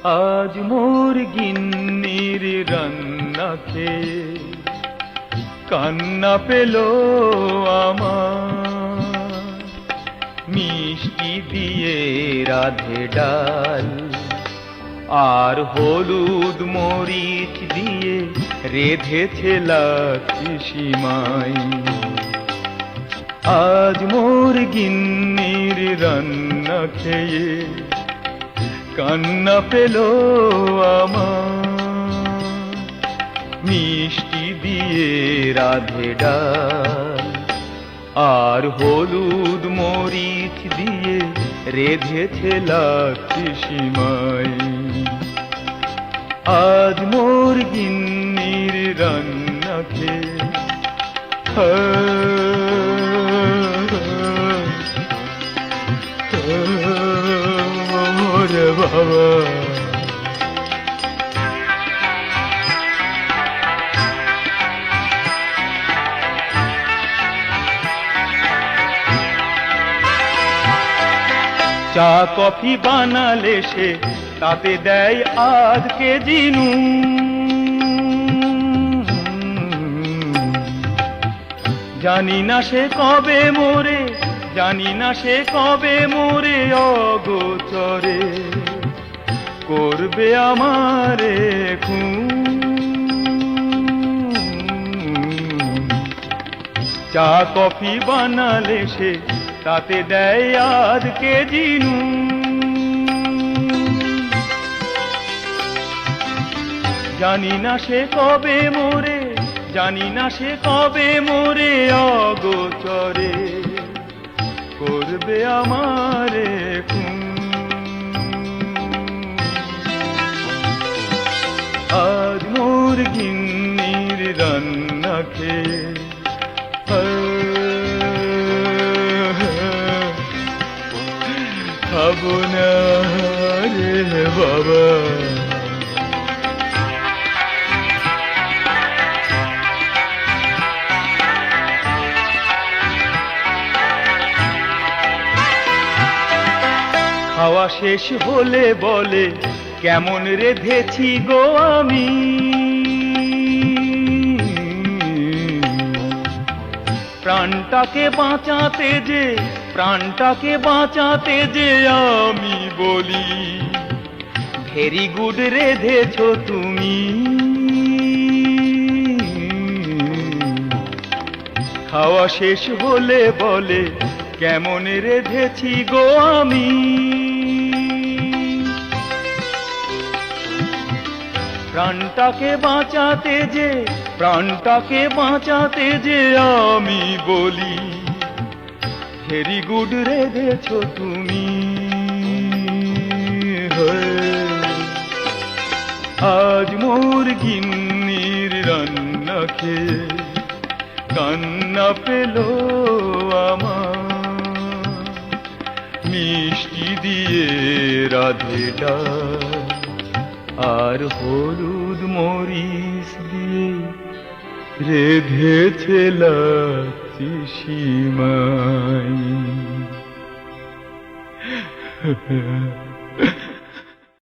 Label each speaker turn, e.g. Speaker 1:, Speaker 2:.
Speaker 1: আজ মোর গিন্নির রান্না খেয়ে কান্না পেল আমার। মিষ্টি দিয়ে রাধে ডাল আর হলুদ মরিচ দিয়ে রেধেছে লাচ্ছি সিমাই। আজ মোর গিন্নির রান্না খেয়ে কান্না পেল আমার। মিষ্টি দিয়ে রাধে ডাল আর হলুদ মরিচ দিয়ে রেধেছে লাচ্ছি সিমাই। আজ মোর গিন্নির রান্না খেয়ে ওরে বাবা। চা কফি বানালে সে তাতে দেয় আধ কেজি নুন। জানি না সে কবে মোরে, জানি না সে কবে মোরে অগোচরে করবে আমারে খুন। চা কফি বানালে সে তাতে দেয় আধ কেজি নুন। জানি না সে কবে মোরে, জানি না সে কবে মোরে অগোচরে করবে আমারে খুন। আজ মোর গিন্নির রান্না খেয়ে খাবো না রে বাবা। খাওয়া শেষ হলে বলে কেমন রেধেছি গো আমি। প্রাণটাকে বাঁচাতে যে, প্রাণটাকে বাঁচাতে যে আমি বলি ভেরি গুড রেধেছো তুমি। খাওয়া শেষ হলে বলে কেমন রেধেছি গো আমি। প্রাণটাকে বাঁচাতে যে, প্রাণটাকে বাঁচাতে যে আমি বলি ভেরি গুড রেধেছো তুমি। আজ মোর গিন্নির রান্না খেয়ে কান্না পেল আমার। মিষ্টি দিয়ে রাধে ডাল আর হলুদ মরিচ দিয়ে রেধেছে লাচ্ছি সিমাই।